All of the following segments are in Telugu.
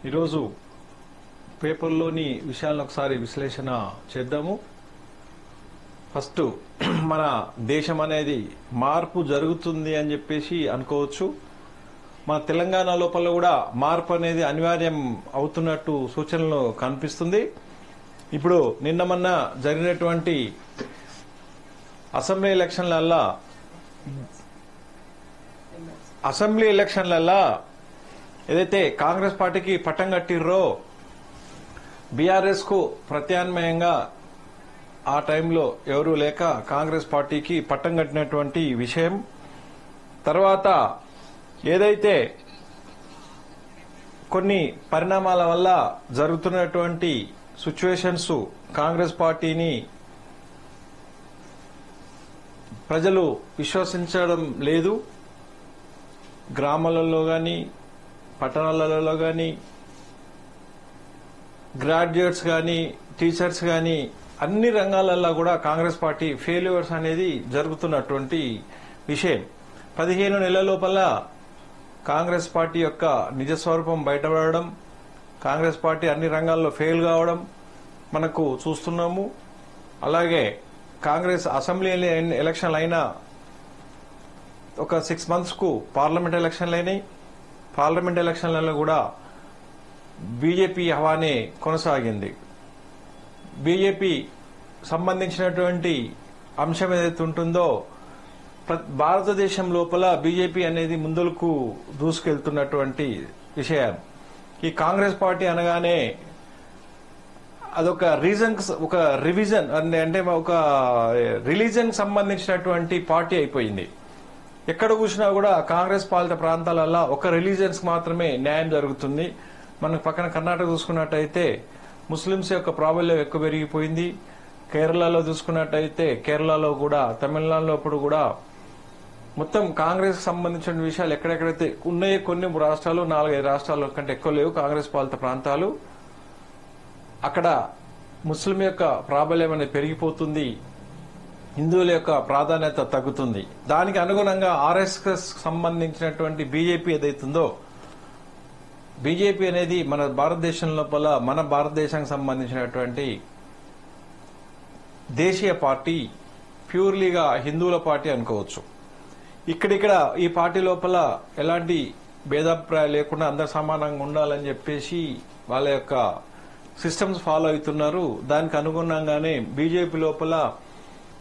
ఈరోజు పేపర్లోని విషయాలను ఒకసారి విశ్లేషణ చేద్దాము. ఫస్ట్ మన దేశం అనేది మార్పు జరుగుతుంది అని చెప్పేసి అనుకోవచ్చు. మన తెలంగాణ లోపల కూడా మార్పు అనేది అనివార్యం అవుతున్నట్టు సూచనలు కనిపిస్తుంది. ఇప్పుడు నిన్న మొన్న జరిగినటువంటి అసెంబ్లీ ఎలక్షన్లల్లా ఏదైతే కాంగ్రెస్ పార్టీకి పట్టం కట్టిర్రో బీఆర్ఎస్ కు ప్రత్యామ్నాయంగా ఆ టైంలో ఎవరూ లేక కాంగ్రెస్ పార్టీకి పట్టం కట్టినటువంటి విషయం. తర్వాత ఏదైతే కొన్ని పరిణామాల వల్ల జరుగుతున్నటువంటి సిచ్యువేషన్స్ కాంగ్రెస్ పార్టీని ప్రజలు విశ్వసించడం లేదు. గ్రామాలలో గాని పట్టణాలలో గాని గ్రాడ్యుయేట్స్ గాని టీచర్స్ గాని అన్ని రంగాలలో కూడా కాంగ్రెస్ పార్టీ ఫెయిల్యూర్స్ అనేది జరుగుతున్నటువంటి విషయం. 15 నెలల లోపల కాంగ్రెస్ పార్టీ యొక్క నిజస్వరూపం బయటపడడం, కాంగ్రెస్ పార్టీ అన్ని రంగాల్లో ఫెయిల్ కావడం మనకు చూస్తున్నాము. అలాగే కాంగ్రెస్ అసెంబ్లీ ఎలక్షన్లు అయినా ఒక 6 మంత్స్ కు పార్లమెంట్ ఎలక్షన్లు అయినాయి. పార్లమెంట్ ఎలక్షన్లలో కూడా బీజేపీ హవానే కొనసాగింది. బీజేపీ సంబంధించినటువంటి అంశం ఏదైతే ఉంటుందో భారతదేశం లోపల బీజేపీ అనేది ముందుకు దూసుకెళ్తున్నటువంటి విషయం. ఈ కాంగ్రెస్ పార్టీ అనగానే అదొక ఒక రివిజన్ అంటే ఒక రిలీజన్ సంబంధించినటువంటి పార్టీ అయిపోయింది. ఎక్కడ చూసినా కూడా కాంగ్రెస్ పాలిత ప్రాంతాలలో ఒక రిలీజియన్స్ మాత్రమే న్యాయం జరుగుతుంది. మనకు పక్కన కర్ణాటక చూసుకున్నట్టయితే ముస్లింస్ యొక్క ప్రాబల్యం ఎక్కువ పెరిగిపోయింది. కేరళలో చూసుకున్నట్టయితే కేరళలో కూడా, తమిళనాడులో ఇప్పుడు కూడా మొత్తం కాంగ్రెస్ సంబంధించిన విషయాలు ఎక్కడెక్కడైతే ఉన్నాయో కొన్ని రాష్ట్రాలు, 4-5 రాష్ట్రాల కంటే ఎక్కువ లేవు కాంగ్రెస్ పాలిత ప్రాంతాలు. అక్కడ ముస్లిం యొక్క ప్రాబల్యం అనేది పెరిగిపోతుంది, హిందువుల యొక్క ప్రాధాన్యత తగ్గుతుంది. దానికి అనుగుణంగా ఆర్ఎస్ఎస్ సంబంధించినటువంటి బీజేపీ ఏదైతుందో బీజేపీ అనేది మన భారతదేశం లోపల మన భారతదేశానికి సంబంధించినటువంటి దేశీయ పార్టీ, ప్యూర్లీగా హిందువుల పార్టీ అనుకోవచ్చు. ఇక్కడిక్కడ ఈ పార్టీ లోపల ఎలాంటి భేదాభిప్రాయాలు లేకుండా అందరు సమానంగా ఉండాలని చెప్పేసి వాళ్ళ యొక్క సిస్టమ్స్ ఫాలో అవుతున్నారు. దానికి అనుగుణంగానే బీజేపీ లోపల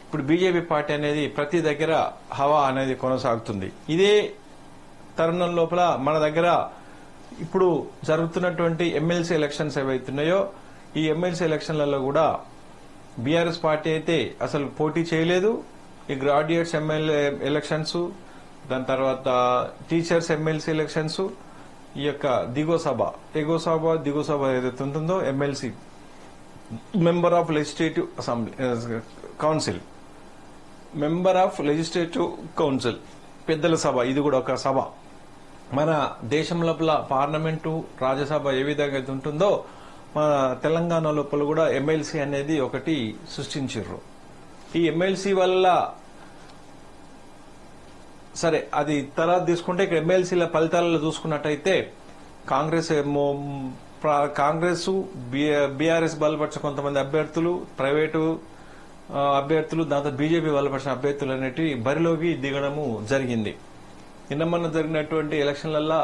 ఇప్పుడు బీజేపీ పార్టీ అనేది ప్రతి దగ్గర హవా అనేది కొనసాగుతుంది. ఇదే తరుణం లోపల మన దగ్గర ఇప్పుడు జరుగుతున్నటువంటి ఎమ్మెల్సీ ఎలక్షన్స్ ఏవైతున్నాయో ఈ ఎమ్మెల్సీ ఎలక్షన్లలో కూడా బీఆర్ఎస్ పార్టీ అయితే అసలు పోటీ చేయలేదు. ఈ గ్రాడ్యుయేట్స్ ఎమ్మెల్యే ఎలక్షన్స్, దాని తర్వాత టీచర్స్ ఎమ్మెల్సీ ఎలక్షన్స్, ఈ యొక్క దిగువ సభ ఏదైతే ఉంటుందో MLC member of legislative council, పెద్దల సభ, ఇది కూడా ఒక సభ. మన దేశం లోపల పార్లమెంటు, రాజ్యసభ ఏ విధంగా అయితే ఉంటుందో మన తెలంగాణ లోపల కూడా ఎమ్మెల్సీ అనేది ఒకటి సృష్టించారు. ఈ ఎమ్మెల్సీ వల్ల సరే అది తర్వాత తీసుకుంటే ఇక్కడ ఎమ్మెల్సీల ఫలితాలలో చూసుకున్నట్టయితే కాంగ్రెస్ బీఆర్ఎస్ బలపరిచిన కొంతమంది అభ్యర్థులు, ప్రైవేటు అభ్యర్థులు, దాంతో బీజేపీ బలపరిచిన అభ్యర్థులు అనేటివి బరిలోకి దిగడము జరిగింది. నిన్న మొన్న జరిగినటువంటి ఎలక్షన్లలో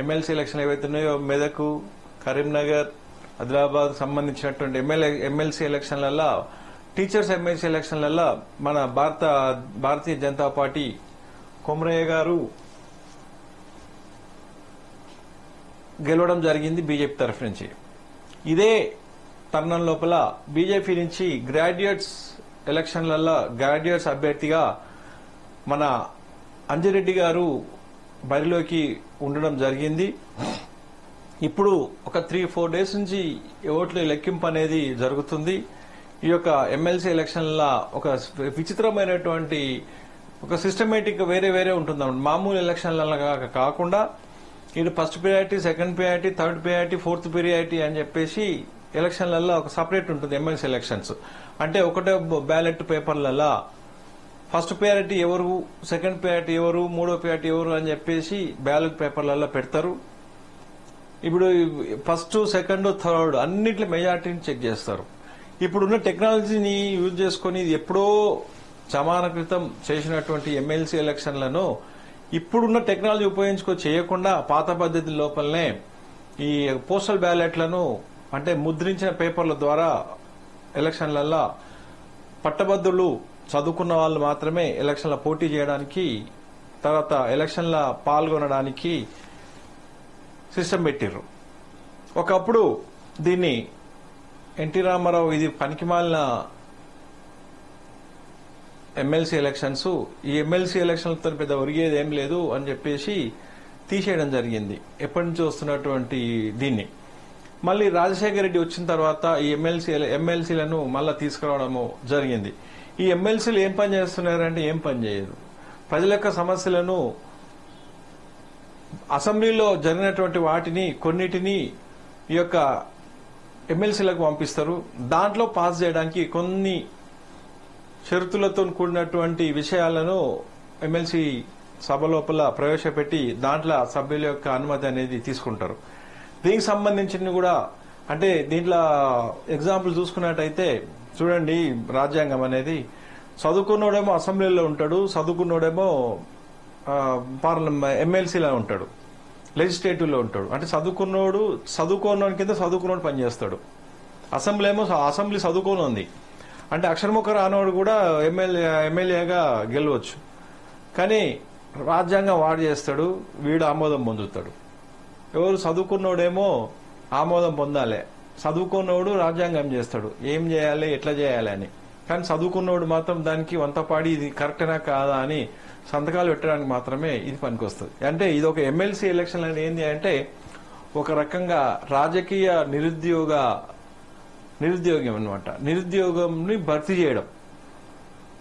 ఎమ్మెల్సీ ఎలక్షన్లు ఏవైతున్నాయో మెదక్, కరీంనగర్, ఆదిలాబాద్ సంబంధించినటువంటి ఎమ్మెల్సీ ఎలక్షన్లలో, టీచర్స్ ఎమ్మెల్సీ ఎలక్షన్లలో మన భారతీయ జనతా పార్టీ కొమరయ్య గారు గెలవడం జరిగింది బీజేపీ తరఫు నుంచి. ఇదే తరుణం లోపల బీజేపీ నుంచి గ్రాడ్యుయేట్స్ ఎలక్షన్లలో గ్రాడ్యుయేట్స్ అభ్యర్థిగా మన అంజిరెడ్డి గారు బరిలోకి ఉండడం జరిగింది. ఇప్పుడు ఒక 3-4 డేస్ నుంచి ఓట్ల లెక్కింపు అనేది జరుగుతుంది. ఈ యొక్క ఎమ్మెల్సీ ఎలక్షన్ల ఒక విచిత్రమైనటువంటి ఒక సిస్టమేటిక్ వేరే ఉంటుంది. మామూలు ఎలక్షన్ల కాకుండా ఇటు first priority, second priority, third priority, fourth priority అని చెప్పేసి ఎలక్షన్లలో ఒక సపరేట్ ఉంటుంది. ఎమ్మెల్సీ ఎలక్షన్స్ అంటే ఒకటే బ్యాలెట్ పేపర్లలో ఫస్ట్ ప్రయారిటీ ఎవరు, సెకండ్ ప్రయారిటీ ఎవరు, మూడో ప్రయారిటీ ఎవరు అని చెప్పేసి బ్యాలెట్ పేపర్లలో పెడతారు. ఇప్పుడు ఫస్ట్, సెకండ్, థర్డ్ అన్నిట్లో మెజార్టీని చెక్ చేస్తారు. ఇప్పుడున్న టెక్నాలజీని యూజ్ చేసుకుని ఇది ఎప్పుడో సమాన క్రితం చేసినటువంటి ఎమ్మెల్సీ ఎలక్షన్లను ఇప్పుడున్న టెక్నాలజీ చేయకుండా పాత పద్ధతి లోపలనే ఈ పోస్టల్ బ్యాలెట్లను అంటే ముద్రించిన పేపర్ల ద్వారా ఎలక్షన్లలో పట్టభద్రులు చదువుకున్న వాళ్ళు మాత్రమే ఎలక్షన్ల పోటీ చేయడానికి, తర్వాత ఎలక్షన్ల పాల్గొనడానికి సిస్టమ్ పెట్టిర్రు. ఒకప్పుడు దీన్ని ఎన్టీ రామారావు ఇది పనికిమాలిన ఎమ్మెల్సీ ఎలక్షన్స్, ఈ ఎమ్మెల్సీ ఎలక్షన్లతో పెద్ద ఒరిగేది ఏం లేదు అని చెప్పేసి తీసేయడం జరిగింది. ఎప్పటి నుంచి వస్తున్నటువంటి దీన్ని మళ్ళీ రాజశేఖర రెడ్డి వచ్చిన తర్వాత ఈ ఎమ్మెల్సీలను మళ్ళా తీసుకురావడము జరిగింది. ఈ ఎమ్మెల్సీలు ఏం పని చేస్తున్నారంటే ఏం పని చేయరు. ప్రజల యొక్క సమస్యలను అసెంబ్లీలో జరిగినటువంటి వాటిని కొన్నిటిని ఈ యొక్క ఎమ్మెల్సీలకు పంపిస్తారు. దాంట్లో పాస్ చేయడానికి కొన్ని షరతులతో కూడినటువంటి విషయాలను ఎమ్మెల్సీ సభ లోపల ప్రవేశపెట్టి దాంట్లో సభ్యుల యొక్క అనుమతి అనేది తీసుకుంటారు. దీనికి సంబంధించిన కూడా అంటే దీంట్లో ఎగ్జాంపుల్ చూసుకున్నట్టయితే చూడండి, రాజ్యాంగం అనేది చదువుకున్నోడేమో అసెంబ్లీలో ఉంటాడు, చదువుకున్నోడేమో ఎమ్మెల్సీలో ఉంటాడు, లెజిస్లేటివ్ లో ఉంటాడు. అంటే చదువుకోనోడి కింద చదువుకున్నోడు పనిచేస్తాడు. అసెంబ్లీ చదువుకోని ఉంది అంటే అక్షరముఖ రానోడు కూడా ఎమ్మెల్యేగా గెలవచ్చు. కానీ రాజ్యాంగం వాడు చేస్తాడు, వీడు ఆమోదం పొందుతాడు. ఎవరు చదువుకున్నోడేమో ఆమోదం పొందాలి, చదువుకున్నోడు రాజ్యాంగం చేస్తాడు, ఏం చేయాలి ఎట్లా చేయాలి అని. కానీ చదువుకున్నోడు మాత్రం దానికి వంతపాడి ఇది కరెక్టేనా కాదా అని సంతకాలు పెట్టడానికి మాత్రమే ఇది పనికొస్తుంది. అంటే ఇది ఒక ఎమ్మెల్సీ ఎలక్షన్ అనేది ఏంటి అంటే ఒక రకంగా రాజకీయ నిరుద్యోగం అన్నమాట. నిరుద్యోగంని భర్తీ చేయడం,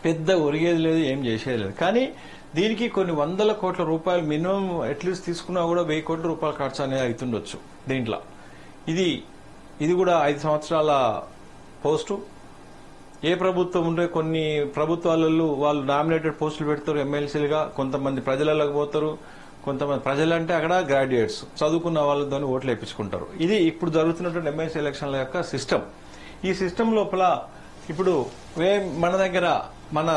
పెద్ద ఒరిగేది లేదు, ఏం చేసేది లేదు. కానీ దీనికి కొన్ని వందల కోట్ల రూపాయలు మినిమం అట్లీస్ట్ తీసుకున్నా కూడా 1000 కోట్ల రూపాయల ఖర్చు అనేది అవుతుండొచ్చు దీంట్లో. ఇది కూడా 5 సంవత్సరాల పోస్టు. ఏ ప్రభుత్వం ఉంటే కొన్ని ప్రభుత్వాలలో వాళ్ళు నామినేటెడ్ పోస్టులు పెడతారు ఎమ్మెల్సీలుగా, కొంతమంది ప్రజలకు పోతారు, కొంతమంది ప్రజలంటే అక్కడ గ్రాడ్యుయేట్స్ చదువుకున్న వాళ్ళతో ఓట్లు వేయించుకుంటారు. ఇది ఇప్పుడు జరుగుతున్నటువంటి ఎమ్మెల్సీ ఎలక్షన్ల యొక్క సిస్టమ్. ఈ సిస్టమ్ లోపల ఇప్పుడు మన దగ్గర మన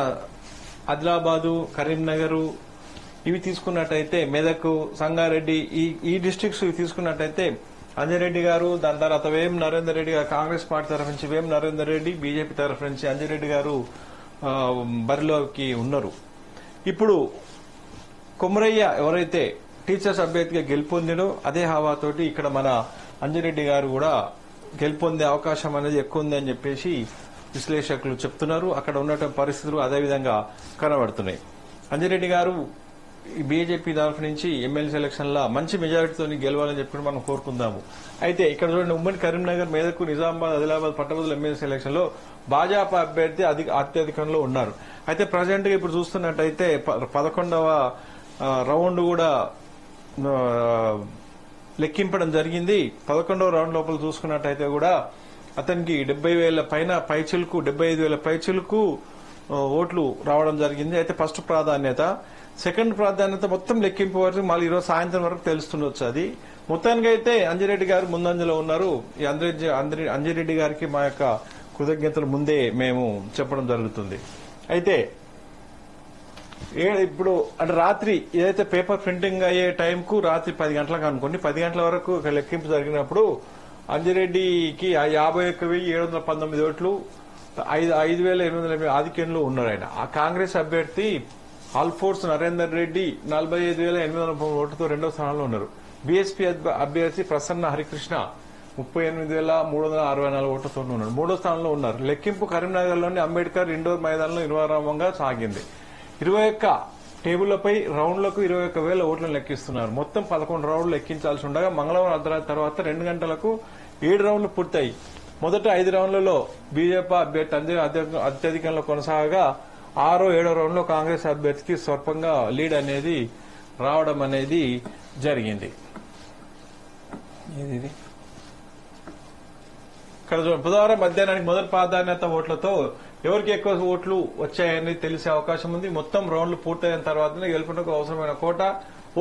ఆదిలాబాదు, కరీంనగర్ ఇవి తీసుకున్నట్టయితే, మెదక్, సంగారెడ్డి ఈ డిస్ట్రిక్ట్స్ తీసుకున్నట్టయితే అంజిరెడ్డి గారు, దాని తర్వాత వేం నరేందర్ రెడ్డి గారు కాంగ్రెస్ పార్టీ తరఫు నుంచి, వేం నరేందర్ రెడ్డి బీజేపీ తరఫు నుంచి అంజిరెడ్డి గారు బరిలోకి ఉన్నారు. ఇప్పుడు కొమరయ్య ఎవరైతే టీచర్స్ అభ్యర్థిగా గెలుపొందినో అదే హవాతోటి ఇక్కడ మన అంజిరెడ్డి గారు కూడా గెలుపొందే అవకాశం అనేది ఎక్కువ ఉంది అని చెప్పేసి విశ్లేషకులు చెప్తున్నారు. అక్కడ ఉన్నటువంటి పరిస్థితులు అదేవిధంగా కనబడుతున్నాయి. అంజిరెడ్డి గారు బీజేపీ తరఫు నుంచి ఎమ్మెల్సీ ఎలక్షన్ల మంచి మెజారిటీతో గెలవాలని చెప్పి మనం కోరుకుందాము. అయితే ఇక్కడ చూడండి, ఉమ్మడి కరీంనగర్, మెదక్, నిజామాబాద్, ఆదిలాబాద్ పట్టభద్రుల ఎమ్మెల్సీ ఎలక్షన్ లో భాజపా అభ్యర్థి అత్యధికంలో ఉన్నారు. అయితే ప్రజెంట్ గా ఇప్పుడు చూస్తున్నట్టయితే 11వ రౌండ్ కూడా లెక్కింపడం జరిగింది. 11వ రౌండ్ లోపల చూసుకున్నట్టయితే కూడా అతనికి 70,000 పైన పైచిలుకు 75,000 పైచిలుకు ఓట్లు రావడం జరిగింది. అయితే ఫస్ట్ ప్రాధాన్యత, సెకండ్ ప్రాధాన్యత మొత్తం లెక్కింపు వరకు మళ్ళీ ఈరోజు సాయంత్రం వరకు తెలుస్తుండొచ్చు. అది మొత్తానికి అయితే అంజిరెడ్డి గారు ముందంజలో ఉన్నారు. ఈ అంజిరెడ్డి గారికి మా యొక్క కృతజ్ఞతలు ముందే మేము చెప్పడం జరుగుతుంది. అయితే ఇప్పుడు అంటే రాత్రి ఏదైతే పేపర్ ప్రింటింగ్ అయ్యే టైంకు రాత్రి 10 గంటలకు అనుకోండి, 10 గంటల వరకు లెక్కింపు జరిగినప్పుడు అంజిరెడ్డికి 51,719 ఓట్లు, 5,880 ఆధిక్యంలో ఉన్నారు. ఆయన ఆ కాంగ్రెస్ అభ్యర్థి ఆల్ఫోర్స్ నరేందర్ రెడ్డి 45,830 ఓట్లతో రెండో స్థానంలో ఉన్నారు. బీఎస్పీ అభ్యర్థి ప్రసన్న హరికృష్ణ 38,364 ఓట్లతో ఉన్నారు, మూడో స్థానంలో ఉన్నారు. లెక్కింపు కరీంనగర్ లోని అంబేద్కర్ ఇండోర్ మైదానంలో నిర్వహణంగా సాగింది. 21 టేబుళ్లపై రౌండ్లకు 21,000 ఓట్లను లెక్కిస్తున్నారు. మొత్తం 11 రౌండ్లు లెక్కించాల్సి ఉండగా మంగళవారం అర్ధరాత్రి తర్వాత 2 గంటలకు 7 రౌండ్లు పూర్తయి మొదట 5 రౌండ్లలో బీజేపీ అభ్యర్థి అత్యధికంలో కొనసాగగా 6వ 7వ రౌండ్ లో కాంగ్రెస్ అభ్యర్థికి స్వల్పంగా లీడ్ అనేది రావడం అనేది జరిగింది. ఇక్కడ బుధవారం మధ్యాహ్నానికి మొదటి ప్రాధాన్యత ఓట్లతో ఎవరికి ఎక్కువ ఓట్లు వచ్చాయని తెలిసే అవకాశం ఉంది. మొత్తం రౌండ్లు పూర్తయిన తర్వాతనే గెలుపునకు అవసరమైన కోట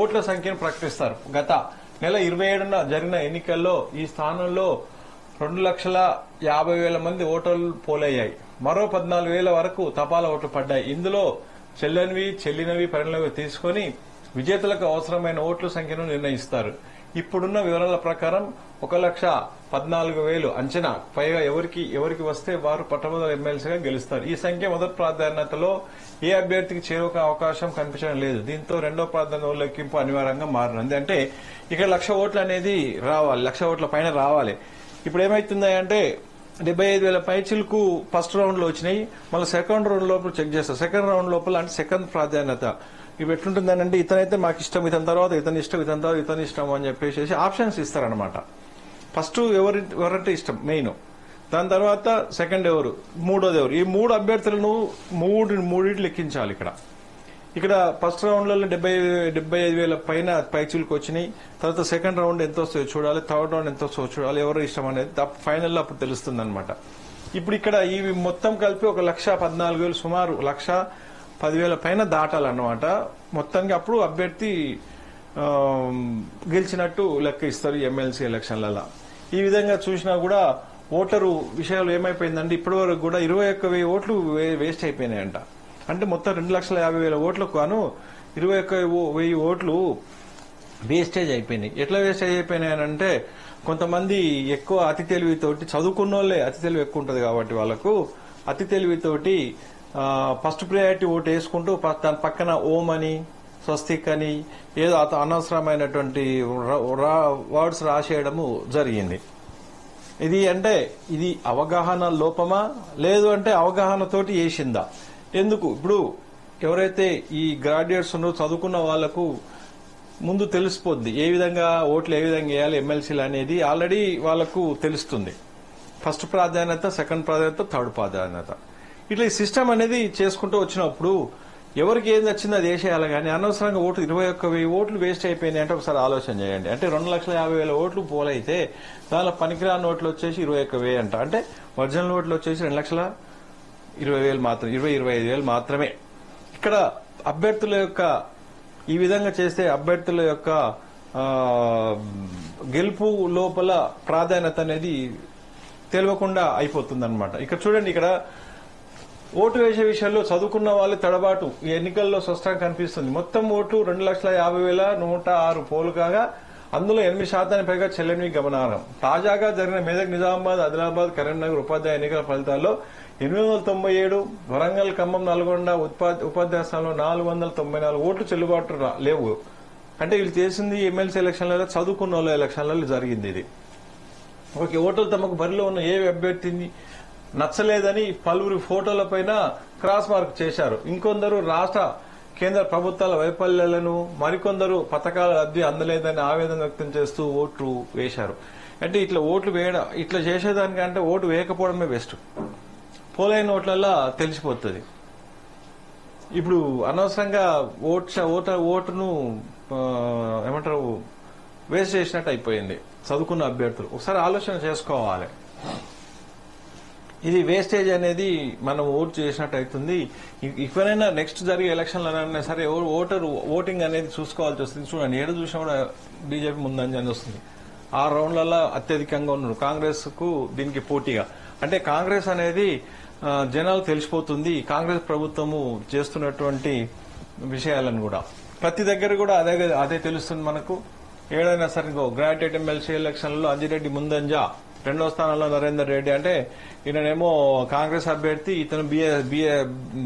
ఓట్ల సంఖ్యను ప్రకటిస్తారు. గత నెల 27న జరిగిన ఎన్నికల్లో ఈ స్థానంలో 2,50,000 మంది ఓటర్లు పోలయ్యాయి. మరో 14,000 వరకు తపాలా ఓట్లు పడ్డాయి. ఇందులో చెల్లినవి పరిగణలోకి తీసుకుని విజేతలకు అవసరమైన ఓట్ల సంఖ్యను నిర్ణయిస్తారు. ఇప్పుడున్న వివరాల ప్రకారం 1,14,000 అంచనా పైగా ఎవరికి వస్తే వారు పట్టభద్రుల ఎమ్మెల్సీగా గెలుస్తారు. ఈ సంఖ్య మొదటి ప్రాధాన్యతలో ఏ అభ్యర్థికి చేరువ అవకాశం కనిపించడం లేదు. దీంతో రెండో ప్రాధాన్యత లెక్కింపు అనివార్యంగా మారినది. అంటే ఇక్కడ 1,00,000 ఓట్లు అనేది రావాలి, 1,00,000 ఓట్ల పైన రావాలి. ఇప్పుడు ఏమైతుంది అంటే 75,000 పైచిలకు ఫస్ట్ రౌండ్ లో వచ్చినాయి. మళ్ళీ సెకండ్ రౌండ్ లోపల చెక్ చేస్తారు. సెకండ్ రౌండ్ లోపల అంటే సెకండ్ ప్రాధాన్యత ఇవి ఎట్లుంటుందంటే ఇతనైతే మాకు ఇష్టం, ఇతని తర్వాత ఇతని ఇష్టం, ఇతని తర్వాత ఇతని ఇష్టం అని చెప్పేసి ఆప్షన్స్ ఇస్తారనమాట. ఫస్ట్ ఎవరంటే ఇష్టం మెయిన్, దాని తర్వాత సెకండ్ ఎవరు, మూడోది ఎవరు. ఈ 3 అభ్యర్థులను మూడింటి లెక్కించాలి. ఇక్కడ ఫస్ట్ రౌండ్ లో 75,000 పైన పైచీలకు వచ్చినాయి. తర్వాత సెకండ్ రౌండ్ ఎంత వస్తాయో చూడాలి, థర్డ్ రౌండ్ ఎంత వస్తాయో చూడాలి, ఎవరు ఇష్టం అనేది ఫైనల్ అప్పుడు తెలుస్తుంది అనమాట. ఇప్పుడు ఇక్కడ ఇవి మొత్తం కలిపి 1,14,000 సుమారు 1,10,000 పైన దాటాలన్నమాట మొత్తానికి. అప్పుడు అభ్యర్థి గెలిచినట్టు లెక్క ఇస్తారు ఎమ్మెల్సీ ఎలక్షన్లలో. ఈ విధంగా చూసినా కూడా ఓటరు విషయాలు ఏమైపోయిందంటే ఇప్పటి వరకు కూడా 21,000 ఓట్లు వేస్ట్ అయిపోయినాయంట. అంటే మొత్తం 2,50,000 ఓట్లకు గాను 21,000 ఓట్లు వేస్టేజ్ అయిపోయినాయి. ఎట్లా వేస్టేజ్ అయిపోయినాయనంటే కొంతమంది ఎక్కువ అతి తెలివితోటి, చదువుకున్న వాళ్ళే అతి తెలివి ఎక్కువ ఉంటుంది కాబట్టి వాళ్ళకు అతి తెలివితోటి ఫస్ట్ ప్రయారిటీ ఓటు వేసుకుంటూ దాని పక్కన ఓం అని, స్వస్తిక్ అని ఏదో అనవసరమైనటువంటి వర్డ్స్ రాసేయడము జరిగింది. ఇది అవగాహన లోపమా లేదు అంటే అవగాహనతోటి వేసిందా? ఎందుకు ఇప్పుడు ఎవరైతే ఈ గ్రాడ్యుయేట్స్ ఉన్నారో చదువుకున్న వాళ్లకు ముందు తెలిసిపోద్ది ఏ విధంగా ఓట్లు ఏ విధంగా వేయాలి ఎమ్మెల్సీలు అనేది ఆల్రెడీ వాళ్లకు తెలుస్తుంది. ఫస్ట్ ప్రాధాన్యత, సెకండ్ ప్రాధాన్యత, థర్డ్ ప్రాధాన్యత, ఇట్లా ఈ సిస్టమ్ అనేది చేసుకుంటూ వచ్చినప్పుడు ఎవరికి ఏం నచ్చిందో అది వేసేయాలి. కానీ అనవసరంగా 21,000 ఓట్లు వేస్ట్ అయిపోయినాయి అంటే ఒకసారి ఆలోచన చేయండి. అంటే 2,50,000 ఓట్లు పోలైతే దానిలో పనికిరాని ఓట్లు వచ్చేసి 21,000 అంట. అంటే ఒరిజినల్ ఓట్లు వచ్చేసి 2,20,000 మాత్రం, 25,000 మాత్రమే. ఇక్కడ అభ్యర్థుల యొక్క ఈ విధంగా చేస్తే అభ్యర్థుల యొక్క గెలుపు లోపల ప్రాధాన్యత అనేది తెలియకుండా అయిపోతుందన్నమాట. ఇక్కడ చూడండి, ఇక్కడ ఓటు వేసే విషయంలో చదువుకున్న వాళ్ళు తడబాటు ఈ ఎన్నికల్లో స్పష్టంగా కనిపిస్తుంది. మొత్తం ఓటు 2,50,106 పోలు కాగా అందులో 8% పైగా చెల్లెనివి గమనార్హం. తాజాగా జరిగిన మెదక్, నిజామాబాద్, ఆదిలాబాద్, కరీంనగర్ ఉపాధ్యాయ ఎన్నికల ఫలితాల్లో 897, వరంగల్, ఖమ్మం, నల్గొండ ఉపాధ్యాయ స్థానంలో 494 ఓట్లు చెల్లుబాటు లేవు. అంటే వీళ్ళు చేసింది ఎమ్మెల్సీ ఎలక్షన్లలో చదువుకున్న వాళ్ళ ఎలక్షన్లలో జరిగింది. ఇది ఓకే. ఓటర్లు తమకు బరిలో ఉన్న ఏ అభ్యర్థిని నచ్చలేదని పలువురి ఫోటోలపైన క్రాస్ మార్క్ చేశారు. ఇంకొందరు రాష్ట్ర కేంద్ర ప్రభుత్వాల వైఫల్యాలను, మరికొందరు పథకాల లబ్ధి అందలేదని ఆవేదన వ్యక్తం చేస్తూ ఓట్లు వేశారు. అంటే ఇట్లా ఓట్లు వేయడం, ఇట్లా చేసేదానికంటే ఓటు వేయకపోవడమే బెస్ట్. పోలైన ఓట్లల్లా తెలిసిపోతుంది. ఇప్పుడు అనవసరంగా ఓటును ఏమంటారు వేస్ట్ చేసినట్టు అయిపోయింది చదువుకున్న అభ్యర్థులు. ఒకసారి ఆలోచన చేసుకోవాలి. ఇది వేస్టేజ్ అనేది మనం ఓటు చేసినట్టు అవుతుంది. ఎవరైనా నెక్స్ట్ జరిగే ఎలక్షన్లైనా సరే ఓటింగ్ అనేది చూసుకోవాల్సి వస్తుంది. చూడండి, ఏడు చూసినా కూడా బీజేపీ ముందంజని వస్తుంది. 6 రౌండ్లలో అత్యధికంగా ఉన్నారు కాంగ్రెస్ కు దీనికి పోటీగా. అంటే కాంగ్రెస్ అనేది జనాలు తెలిసిపోతుంది కాంగ్రెస్ ప్రభుత్వము చేస్తున్నటువంటి విషయాలను కూడా. ప్రతి దగ్గర కూడా అదే తెలుస్తుంది మనకు. ఏడైనా సరే గ్రాడ్యుయేట్ ఎమ్మెల్సీ ఎలక్షన్లలో అంజిరెడ్డి ముందంజ, 2వ స్థానంలో నరేందర్ రెడ్డి. అంటే ఈయనేమో కాంగ్రెస్ అభ్యర్థి, ఇతను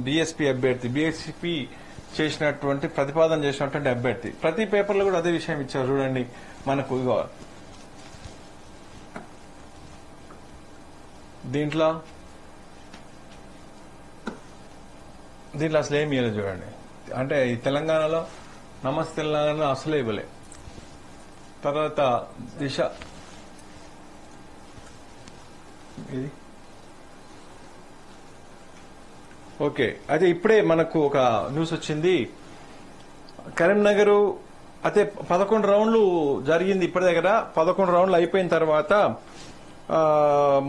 బీఎస్పీ అభ్యర్థి, బీఎస్పీ చేసినటువంటి ప్రతిపాదన చేసినటువంటి అభ్యర్థి. ప్రతి పేపర్లో కూడా అదే విషయం ఇచ్చారు. చూడండి మనకు దీంట్లో అసలు ఏమి ఇవ్వలేదు. చూడండి, అంటే ఈ తెలంగాణలో నమస్తే తెలంగాణలో అసలు ఇవ్వలే. తర్వాత దిశ, ఇది ఓకే. అయితే ఇప్పుడే మనకు ఒక న్యూస్ వచ్చింది. కరీంనగర్ అయితే 11 రౌండ్లు జరిగింది. ఇప్పటి దగ్గర 11 రౌండ్లు అయిపోయిన తర్వాత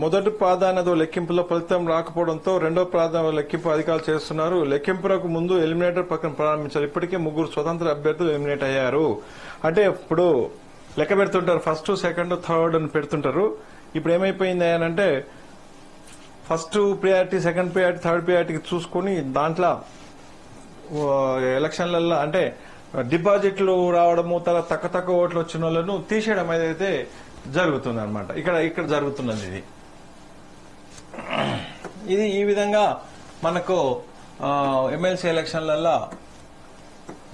మొదటి ప్రాధాన్యత లెక్కింపులో ఫలితం రాకపోవడంతో రెండో ప్రాధాన్యత లెక్కింపు అధికారులు చేస్తున్నారు. లెక్కింపులకు ముందు ఎలిమినేటర్ ప్రక్రియ ప్రారంభించారు. ఇప్పటికే 3 స్వతంత్ర అభ్యర్థులు ఎలిమినేట్ అయ్యారు. అంటే ఇప్పుడు లెక్క పెడుతుంటారు. ఫస్ట్, సెకండ్, థర్డ్ అని పెడుతుంటారు. ఇప్పుడు ఏమైపోయింది అంటే first priority, second priority, third priority చూసుకుని దాంట్లో ఎలక్షన్లలో అంటే డిపాజిట్లు రావడము, తర్వాత తక్కువ ఓట్లు వచ్చిన వాళ్ళను తీసేయడం ఏదైతే జరుగుతుంది అనమాట. ఇక్కడ జరుగుతున్నది ఇది ఈ విధంగా మనకు ఎమ్మెల్సీ ఎలక్షన్లలో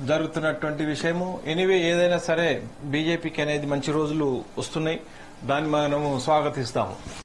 జరుగుతున్నటువంటి విషయము. ఎనీవే ఏదైనా సరే బీజేపీకి అనేది మంచి రోజులు వస్తున్నాయి, దాన్ని మనము స్వాగతిస్తాము.